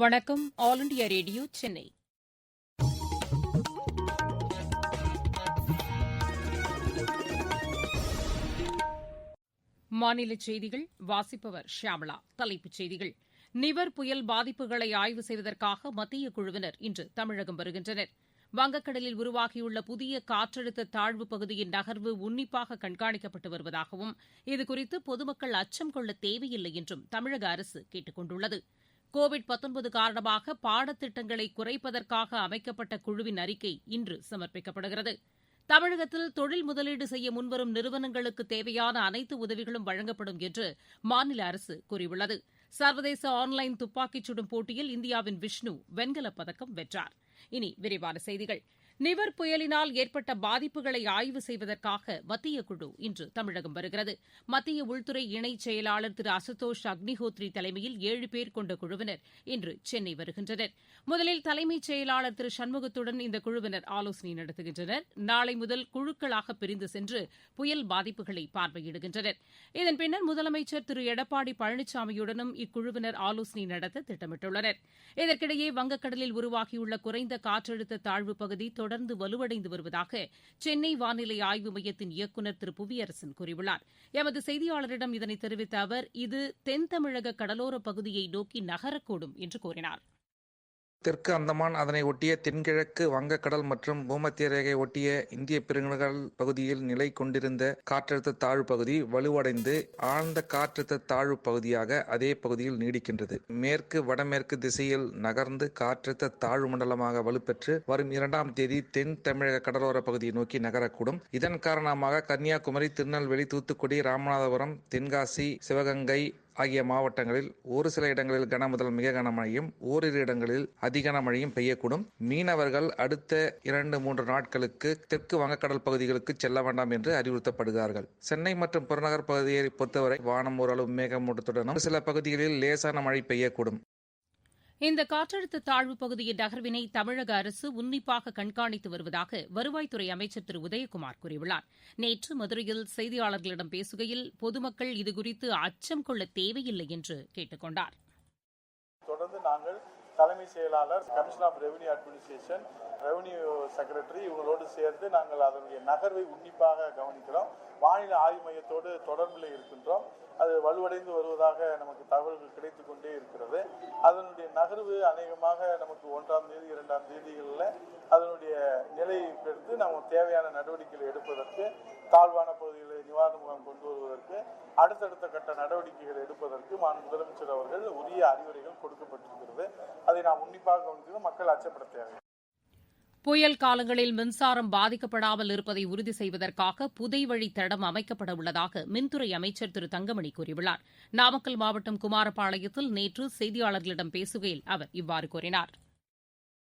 வணக்கம். All India radio, Chennai. மாநிலச் செய்திகள் வாசிப்பவர் ஷியாமளா. தலைப்புச் செய்திகள்: நிவர் புயல் பாதிப்புகளை ஆய்வு செய்வதற்காக மத்திய குழுவினர் இன்று தமிழகம் வருகின்றனர். வங்கக்கடலில் உருவாகியுள்ள புதிய காற்றழுத்த தாழ்வுப் பகுதியின் நகர்வு உன்னிப்பாக கண்காணிக்கப்பட்டு வருவதாகவும் இதுகுறித்து பொதுமக்கள் அச்சம் கொள்ள தேவையில்லை என்றும் தமிழக அரசு கேட்டுக் கொண்டுள்ளது. கோவிட் காரணமாக பாடத்திட்டங்களை குறைப்பதற்காக அமைக்கப்பட்ட குழுவின் அறிக்கை இன்று சமர்ப்பிக்கப்படுகிறது. தமிழகத்தில் தொழில் முதலீடு செய்ய முன்வரும் நிறுவனங்களுக்கு தேவையான அனைத்து உதவிகளும் வழங்கப்படும் என்று மாநில அரசு கூறியுள்ளது. சர்வதேச ஆன்லைன் துப்பாக்கிச் சுடும் போட்டியில் இந்தியாவின் விஷ்ணு வெண்கலப் பதக்கம் வென்றார். இனி விரிவான செய்திகள். நிவர் புயலினால் ஏற்பட்ட பாதிப்புகளை ஆய்வு செய்வதற்காக மத்திய குழு இன்று தமிழகம் வருகிறது. மத்திய உள்துறை இணைச் செயலாளர் திரு அசுதோஷ் அக்னிஹோத்ரி தலைமையில் 7 பேர் கொண்ட குழுவினர் இன்று சென்னை வருகின்றனர். முதலில் தலைமைச் செயலாளர் திரு சண்முகத்துடன் இந்த குழுவினர் ஆலோசனை நடத்துகின்றனர். நாளை முதல் குழுக்களாக பிரிந்து சென்று புயல் பாதிப்புகளை பார்வையிடுகின்றனர். இதன் பின்னர் முதலமைச்சர் திரு எடப்பாடி பழனிசாமியுடனும் இக்குழுவினர் ஆலோசனை நடத்த திட்டமிட்டுள்ளனர். இதற்கிடையே வங்கக்கடலில் உருவாகியுள்ள குறைந்த காற்றழுத்த தாழ்வுப் பகுதி தொடர்ந்து வலுவடைந்து வருவதாக சென்னை வானிலை ஆய்வு மையத்தின் இயக்குநர் திரு புவியரசன் கூறியுள்ளார். எமது செய்தியாளரிடம் இதனை தெரிவித்த அவர், இது தென் தமிழக கடலோரப் பகுதியை நோக்கி நகரக்கூடும் என்று கூறினார். தெற்கு அந்தமான், அதனை ஒட்டிய தென்கிழக்கு வங்கக்கடல் மற்றும் பூமத்திய ரேகை ஒட்டிய இந்திய பெருங்கடல் பகுதியில் நிலை கொண்டிருந்த காற்றழுத்த தாழ்வு பகுதி வலுவடைந்து ஆழ்ந்த காற்றழுத்த தாழ்வு பகுதியாக அதே பகுதியில் நீடிக்கின்றது. மேற்கு வடமேற்கு திசையில் நகர்ந்து காற்றழுத்த தாழ்வு மண்டலமாக வலுப்பெற்று வரும் 2ஆம் தேதி தென் தமிழக கடலோர பகுதியை நோக்கி நகரக்கூடும். இதன் காரணமாக கன்னியாகுமரி, திருநெல்வேலி, தூத்துக்குடி, ராமநாதபுரம், தென்காசி, சிவகங்கை ஆகிய மாவட்டங்களில் ஒரு சில இடங்களில் கன முதல் மிக கனமழையும், ஓரிரு இடங்களில் அதிகனமழையும் பெய்யக்கூடும். மீனவர்கள் அடுத்த 2-3 நாட்களுக்கு தெற்கு வங்கக்கடல் பகுதிகளுக்கு செல்ல வேண்டாம் என்று அறிவுறுத்தப்படுகிறார்கள். சென்னை மற்றும் புறநகர் பகுதியை பொறுத்தவரை வானம் ஓரளவு மேகமூட்டத்துடனும் சில பகுதிகளில் லேசான மழை பெய்யக்கூடும். இந்த காற்றழுத்த தாழ்வுப் பகுதியின் நகர்வினை தமிழக அரசு உன்னிப்பாக கண்காணித்து வருவதாக வருவாய்த்துறை அமைச்சர் திரு உதயகுமார் கூறியுள்ளார். நேற்று மதுரையில் செய்தியாளர்களிடம் பேசுகையில் பொதுமக்கள் இதுகுறித்து அச்சம் கொள்ள தேவையில்லை என்று கேட்டுக் கொண்டார். தொடர்ந்து நாங்கள் தலைமை செயலாளர், commissioner of revenue administration, revenue secretary இவங்களோடு சேர்ந்து நாங்கள் அதனுடைய நகர்வை உன்னிப்பாக கவனிக்கிறோம். வானிலை ஆய்வு மையத்தோடு தொடர்பில் இருக்கின்றோம். அது வலுவடைந்து வருவதாக நமக்கு தகவல்கள் கிடைத்துக் கொண்டே இருக்கிறது. அதனுடைய நகர்வு அநேகமாக நமக்கு 1ஆம் தேதி 2ஆம் தேதிகளில் அதனுடைய நிலையை பெற்று நம்ம தேவையான நடவடிக்கைகளை எடுப்பதற்கு, தாழ்வான பகுதிகளை நிவாரண முகாம் கொண்டு வருவதற்கு, அடுத்தடுத்த கட்ட நடவடிக்கைகள் எடுப்பதற்கு முதலமைச்சர் அவர்கள் உரிய அறிவுரைகள் கொடுக்கப்பட்டிருக்கிறது. அதை நாம் உன்னிப்பாக கவனிக்கிறோம். மக்கள் அச்சப்பட தேவை. புயல் காலங்களில் மின்சாரம் பாதிக்கப்படாமல் இருப்பதை உறுதி செய்வதற்காக புதைவழி தடம் அமைக்கப்பட உள்ளதாக மின்துறை அமைச்சர் திரு தங்கமணி கூறியுள்ளார். நாமக்கல் மாவட்டம் குமாரபாளையத்தில் நேற்று செய்தியாளர்களிடம் பேசுகையில் அவர் இவ்வாறு கூறினார்.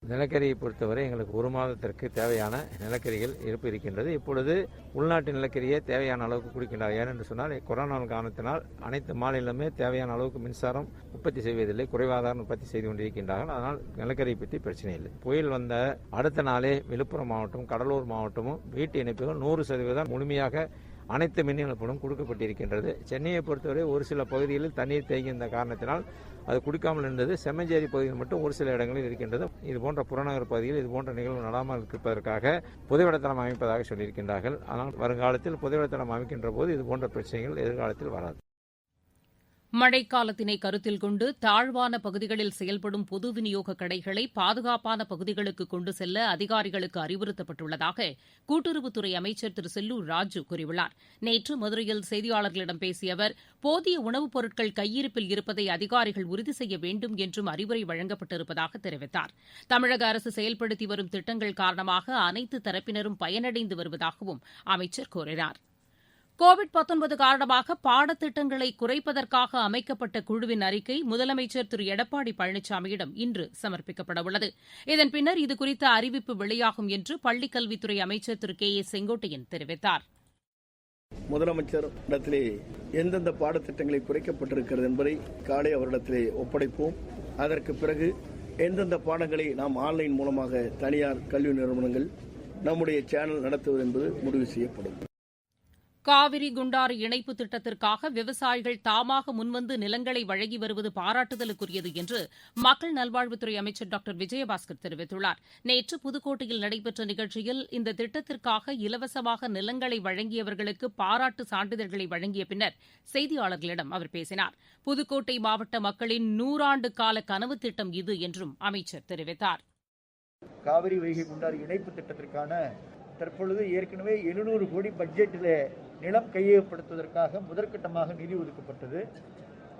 நிலக்கரியை பொறுத்தவரை எங்களுக்கு 1 மாதத்திற்கு தேவையான நிலக்கரிகள் இருப்பு இருக்கின்றது. இப்பொழுது உள்நாட்டு நிலக்கரியை தேவையான அளவுக்கு குடிக்கின்றார். ஏனென்று சொன்னால் கொரோனா காரணத்தினால் அனைத்து மாநிலமே தேவையான அளவுக்கு மின்சாரம் உற்பத்தி செய்வதில்லை, குறைவாக உற்பத்தி செய்து கொண்டிருக்கின்றார்கள். அதனால் நிலக்கரியை பற்றி பிரச்சனை இல்லை. புயல் வந்த அடுத்த நாளே விழுப்புரம் மாவட்டம், கடலூர் மாவட்டமும் வீட்டு இணைப்புகள் 100% முழுமையாக அனைத்து மின் இணைப்புகளும் கொடுக்கப்பட்டிருக்கின்றது. சென்னையை பொறுத்தவரை ஒரு சில பகுதிகளில் தண்ணீர் தேங்கியிருந்த காரணத்தினால் அது குடிக்காமல் இருந்தது. செம்மஞ்சேரி பகுதியில் மட்டும் ஒரு சில இடங்களில் இருக்கின்றது. இது போன்ற புறநகர் பகுதியில் இது போன்ற நிகழ்வு நடாமல் இருப்பதற்காக புதைவடத்தளம் அமைப்பதாக சொல்லியிருக்கின்றார்கள். ஆனால் வருங்காலத்தில் புதைவடத்தளம் அமைக்கின்ற போது இது போன்ற பிரச்சனைகள் எதிர்காலத்தில் வராது. மழைக்காலத்தினை கருத்தில் கொண்டு தாழ்வான பகுதிகளில் செயல்படும் பொது விநியோக கடைகளை பாதுகாப்பான பகுதிகளுக்கு கொண்டு செல்ல அதிகாரிகளுக்கு அறிவுறுத்தப்பட்டுள்ளதாக கூட்டுறவுத்துறை அமைச்சர் திரு செல்லூர் ராஜு கூறியுள்ளார். நேற்று மதுரையில் செய்தியாளர்களிடம் பேசிய அவர், போதிய உணவுப் பொருட்கள் கையிருப்பில் இருப்பதை அதிகாரிகள் உறுதி செய்ய வேண்டும் என்றும் அறிவுரை வழங்கப்பட்டிருப்பதாக தெரிவித்தார். தமிழக அரசு செயல்படுத்தி வரும் திட்டங்கள் காரணமாக அனைத்து தரப்பினரும் பயனடைந்து வருவதாகவும் அமைச்சர் கூறினார். கோவிட் காரணமாக பாடத்திட்டங்களை குறைப்பதற்காக அமைக்கப்பட்ட குழுவின் அறிக்கை முதலமைச்சர் திரு எடப்பாடி பழனிசாமியிடம் இன்று சமர்ப்பிக்கப்பட உள்ளது. இதன் பின்னர் இதுகுறித்த அறிவிப்பு வெளியாகும் என்று பள்ளிக் கல்வித்துறை அமைச்சர் திரு கே ஏ செங்கோட்டையன் தெரிவித்தார். முதலமைச்சர் இடத்திலே எந்தெந்த பாடத்திட்டங்களை குறைக்கப்பட்டிருக்கிறது என்பதை காலை அவரிடத்திலே ஒப்படைப்போம். அதற்கு பிறகு எந்தெந்த பாடங்களை நாம் ஆன்லைன் மூலமாக தனியார் கல்வி நிறுவனங்கள் நம்முடைய சேனல் நடத்துவது என்பது முடிவு செய்யப்படும். காவிரி குண்டாறு இணைப்பு திட்டத்திற்காக விவசாயிகள் தாமாக முன்வந்து நிலங்களை வழங்கி வருவது பாராட்டுதலுக்குரியது என்று மக்கள் நல்வாழ்வுத்துறை அமைச்சர் டாக்டர் விஜயபாஸ்கர் தெரிவித்துள்ளார். நேற்று புதுக்கோட்டையில் நடைபெற்ற நிகழ்ச்சியில் இந்த திட்டத்திற்காக இலவசமாக நிலங்களை வழங்கியவர்களுக்கு பாராட்டு சான்றிதழ்களை வழங்கிய பின்னர் செய்தியாளர்களிடம் அவர் பேசினார். புதுக்கோட்டை மாவட்ட மக்களின் 100 ஆண்டு கால கனவு திட்டம் இது என்றும் அமைச்சர் தெரிவித்தார். காவிரி வைகை குண்டாறு இணைப்பு திட்டத்திற்கான தற்பொழுது ஏற்கனவே 700 கோடி பட்ஜெட்டில் நிலம் கையகப்படுத்துவதற்காக முதற்கட்டமாக நிதி ஒதுக்கப்பட்டது.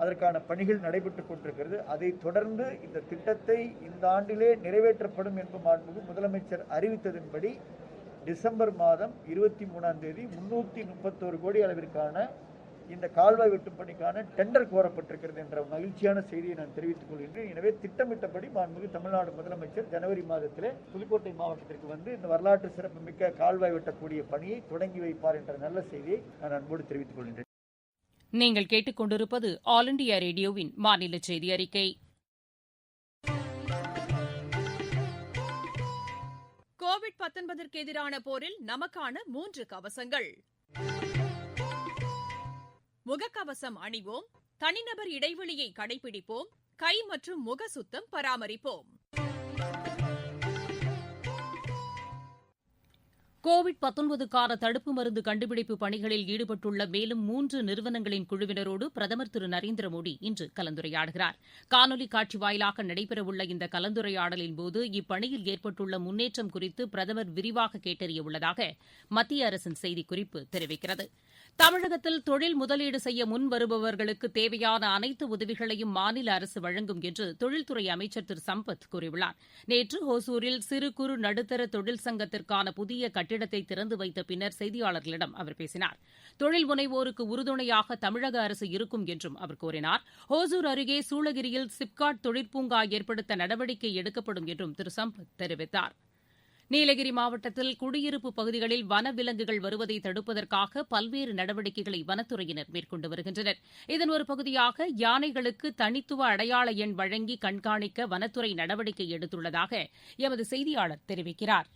அதற்கான பணிகள் நடைபெற்றுக் கொண்டிருக்கிறது. அதைத் தொடர்ந்து இந்த திட்டத்தை இந்த ஆண்டிலே நிறைவேற்றப்படும் என்று மாண்புமிகு முதலமைச்சர் அறிவித்ததன்படி டிசம்பர் மாதம் 23ஆம் தேதி 331 கோடி அளவிற்கான இந்த கால்வாய் வெட்டும் பணிக்கான டெண்டர் கோரப்பட்டிருக்கிறது என்ற மகிழ்ச்சியான செய்தியை நான் தெரிவித்துக் கொள்கின்றேன். எனவே திட்டமிட்டபடி மாண்புமிகு தமிழ்நாடு முதலமைச்சர் ஜனவரி மாதத்திலே புதுக்கோட்டை மாவட்டத்திற்கு வந்து இந்த வரலாற்று சிறப்புமிக்க கால்வாய் வெட்டக்கூடிய பணியை தொடங்கி வைப்பார் என்ற நல்ல செய்தியை நான் அன்போடு தெரிவித்துக் கொள்கின்றேன். நீங்கள் கேட்டுக் கொண்டிருப்பது ஆல் இண்டியா ரேடியோவின் மாநில செய்தி அறிக்கை. கோவிட்-19 எதிரான போரில் நமக்கான 3 கவசங்கள். முகக்கவசம் அணிவோம், தனிநபர் இடைவெளியை கடைபிடிப்போம், கை மற்றும் முக சுத்தம் பராமரிப்போம். கோவிட்-19க்கான தடுப்பு மருந்து கண்டுபிடிப்பு பணிகளில் ஈடுபட்டுள்ள மேலும் 3 நிறுவனங்களின் குழுவினரோடு பிரதமர் திரு நரேந்திர மோடி இன்று கலந்துரையாடுகிறார். காணொலி காட்சி வாயிலாக நடைபெறவுள்ள இந்த கலந்துரையாடலின்போது இப்பணியில் ஏற்பட்டுள்ள முன்னேற்றம் குறித்து பிரதமர் விரிவாக கேட்டறியவுள்ளதாக மத்திய அரசின் செய்திக்குறிப்பு தெரிவிக்கிறது. தமிழகத்தில் தொழில் முதலீடு செய்ய முன் வருபவர்களுக்கு தேவையான அனைத்து உதவிகளையும் மாநில அரசு வழங்கும் என்று தொழில்துறை அமைச்சர் திரு சம்பத் கூறியுள்ளார். நேற்று ஒசூரில் சிறு குறு நடுத்தர தொழில் சங்கத்திற்கான புதிய கட்டிடத்தை திறந்து வைத்த பின்னர் செய்தியாளர்களிடம் அவர் பேசினார். தொழில் முனைவோருக்கு உறுதுணையாக தமிழக அரசு இருக்கும் என்றும் அவர் கூறினார். ஒசூர் அருகே சூளகிரியில் சிப்காட் தொழிற்பூங்கா ஏற்படுத்த நடவடிக்கை எடுக்கப்படும் என்றும் திரு சம்பத் தெரிவித்தார். நீலகிரி மாவட்டத்தில் குடியிருப்பு பகுதிகளில் வனவிலங்குகள் வருவதை தடுப்பதற்காக பல்வேறு நடவடிக்கைகளை வனத்துறையினர் மேற்கொண்டு வருகின்றனர். இதன் ஒரு பகுதியாக யானைகளுக்கு தனித்துவ அடையாள எண் வழங்கி கண்காணிக்க வனத்துறை நடவடிக்கை எடுத்துள்ளதாக எமது செய்தியாளர் தெரிவிக்கிறார்.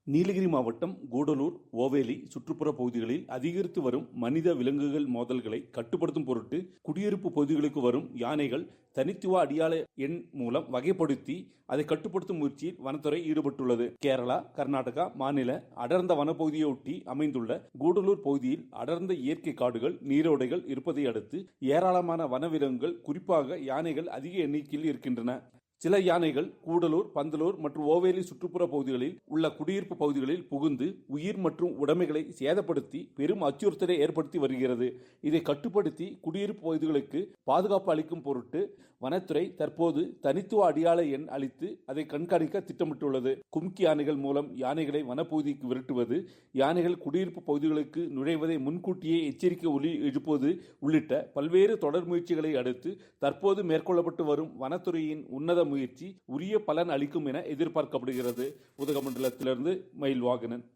நீலகிரி மாவட்டம் கூடலூர், ஓவேலி சுற்றுப்புற பகுதிகளில் அதிகரித்து வரும் மனித விலங்குகள் மோதல்களை கட்டுப்படுத்தும் பொருட்டு குடியிருப்பு பகுதிகளுக்கு வரும் யானைகள் தனித்துவ அடையாள எண் மூலம் வகைப்படுத்தி அதை கட்டுப்படுத்தும் முயற்சியில் வனத்துறை ஈடுபட்டுள்ளது. கேரளா, கர்நாடகா மாநில அடர்ந்த வனப்பகுதியொட்டி அமைந்துள்ள கூடலூர் பகுதியில் அடர்ந்த இயற்கை காடுகள், நீரோடைகள் இருப்பதை அடுத்து ஏராளமான வனவிலங்குகள், குறிப்பாக யானைகள் அதிக எண்ணிக்கையில் இருக்கின்றன. சில யானைகள் கூடலூர், பந்தலூர் மற்றும் ஓவேலி சுற்றுப்புற பகுதிகளில் உள்ள குடியிருப்பு பகுதிகளில் புகுந்து உயிர் மற்றும் உடைமைகளை சேதப்படுத்தி பெரும் அச்சுறுத்தலை ஏற்படுத்தி வருகிறது. இதை கட்டுப்படுத்தி குடியிருப்பு பகுதிகளுக்கு பாதுகாப்பு அளிக்கும் பொருட்டு வனத்துறை தற்போது தனித்துவ அடையாள எண் அளித்து அதை கண்காணிக்க திட்டமிட்டுள்ளது. கும்கி யானைகள் மூலம் யானைகளை வனப்பகுதிக்கு விரட்டுவது, யானைகள் குடியிருப்பு பகுதிகளுக்கு நுழைவதை முன்கூட்டியே எச்சரிக்கை ஒலி எழுப்புவது உள்ளிட்ட பல்வேறு தொடர் முயற்சிகளை அடுத்து தற்போது மேற்கொள்ளப்பட்டு வரும் வனத்துறையின் உன்னத முயற்சி உரிய பலன் அளிக்கும் என எதிர்பார்க்கப்படுகிறது. உதகமண்டலத்திலிருந்து மயில்வாகனன்.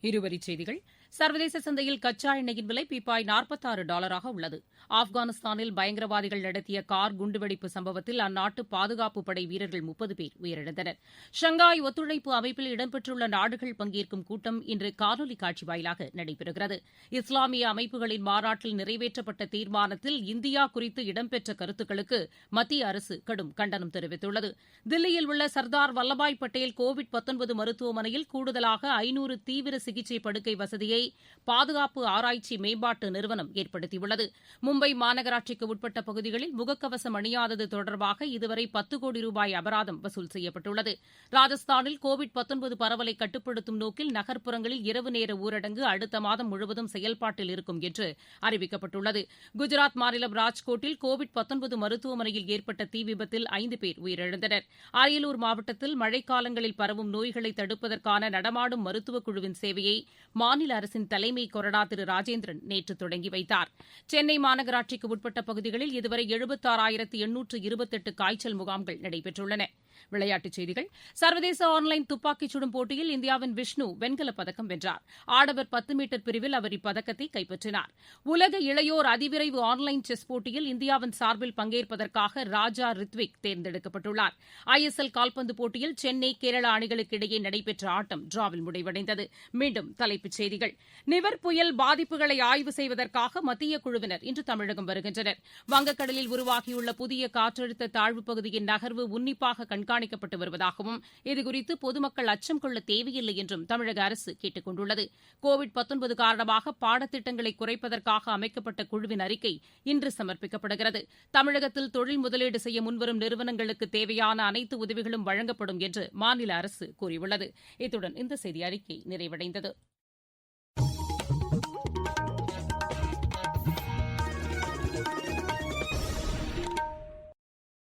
இருவரிச் செய்திகள். சர்வதேச சந்தையில் கச்சா எண்ணெயின் விலை பீப்பாய் $44 உள்ளது. ஆப்கானிஸ்தானில் பயங்கரவாதிகள் நடத்திய கார் குண்டுவெடிப்பு சம்பவத்தில் அந்நாட்டு பாதுகாப்பு படை வீரர்கள் 30 பேர் உயிரிழந்தனர். ஷங்காய் ஒத்துழைப்பு அமைப்பில் இடம்பெற்றுள்ள நாடுகள் பங்கேற்கும் கூட்டம் இன்று காணொலி காட்சி வாயிலாக நடைபெறுகிறது. இஸ்லாமிய அமைப்புகளின் மாநாட்டில் நிறைவேற்றப்பட்ட தீர்மானத்தில் இந்தியா குறித்து இடம்பெற்ற கருத்துக்களுக்கு மத்திய அரசு கடும் கண்டனம் தெரிவித்துள்ளது. தில்லியில் உள்ள சர்தார் வல்லபாய் பட்டேல் கோவிட்-19 மருத்துவமனையில் கூடுதலாக 500 தீவிர சிகிச்சை படுக்கை வசதியை பாதுகாப்பு ஆராய்ச்சி மேம்பாட்டு நிறுவனம் ஏற்படுத்தியுள்ளது. மும்பை மாநகராட்சிக்கு உட்பட்ட பகுதிகளில் முகக்கவசம் அணியாதது தொடர்பாக இதுவரை 10 கோடி ரூபாய் அபராதம் வசூல் செய்யப்பட்டுள்ளது. ராஜஸ்தானில் கோவிட்-19 பரவலை கட்டுப்படுத்தும் நோக்கில் நகர்ப்புறங்களில் இரவு நேர ஊரடங்கு அடுத்த மாதம் முழுவதும் செயல்பாட்டில் இருக்கும் என்று அறிவிக்கப்பட்டுள்ளது. குஜராத் மாநிலம் ராஜ்கோட்டில் கோவிட்-19 மருத்துவமனையில் ஏற்பட்ட தீ விபத்தில் 5 பேர் உயிரிழந்தனர். அரியலூர் மாவட்டத்தில் மழைக்காலங்களில் பரவும் நோய்களை தடுப்பதற்கான நடமாடும் மருத்துவக் குழுவின் சேவையை மாநில அரசின் தலைமை கொறடா திரு ராஜேந்திரன் நேற்று தொடங்கி வைத்தார். சென்னை மாநகராட்சிக்கு உட்பட்ட பகுதிகளில் இதுவரை 76,828 காய்ச்சல் முகாம்கள் நடைபெற்றுள்ளன. விளையாட்டுச் செய்திகள். சர்வதேச ஆன்லைன் துப்பாக்கிச் சுடும் போட்டியில் இந்தியாவின் விஷ்ணு வெண்கலப் பதக்கம் வென்றார். ஆடவர் 10 மீட்டர் பிரிவில் அவர் இப்பதக்கத்தை கைப்பற்றினார். உலக இளையோர் அதிவிரைவு ஆன்லைன் செஸ் போட்டியில் இந்தியாவின் சார்பில் பங்கேற்பதற்காக ராஜா ரித்விக் தேர்ந்தெடுக்கப்பட்டுள்ளார். ISL கால்பந்து போட்டியில் சென்னை, கேரளா அணிகளுக்கு இடையே நடைபெற்ற ஆட்டம் டிராவில் முடிவடைந்தது. மீண்டும் தலைப்புச் செய்திகள். நிவர் புயல் பாதிப்புகளை ஆய்வு செய்வதற்காக மத்திய குழுவினர் இன்று தமிழகம் வருகின்றனர். வங்கக்கடலில் உருவாகியுள்ள புதிய காற்றழுத்த தாழ்வுப் பகுதியின் நகர்வு உன்னிப்பாக கண்காணிக்கப்பட்டு வருவதாகவும் இதுகுறித்து பொதுமக்கள் அச்சம் கொள்ள தேவையில்லை என்றும் தமிழக அரசு கேட்டுக் கொண்டுள்ளது. கோவிட்-19 காரணமாக பாடத்திட்டங்களை குறைப்பதற்காக அமைக்கப்பட்ட குழுவின் அறிக்கை இன்று சமர்ப்பிக்கப்படுகிறது. தமிழகத்தில் தொழில் முதலீடு செய்ய முன்வரும் நிறுவனங்களுக்கு தேவையான அனைத்து உதவிகளும் வழங்கப்படும் என்று மாநில அரசு கூறியுள்ளது. இத்துடன் இந்த செய்தி அறிக்கை நிறைவடைந்தது.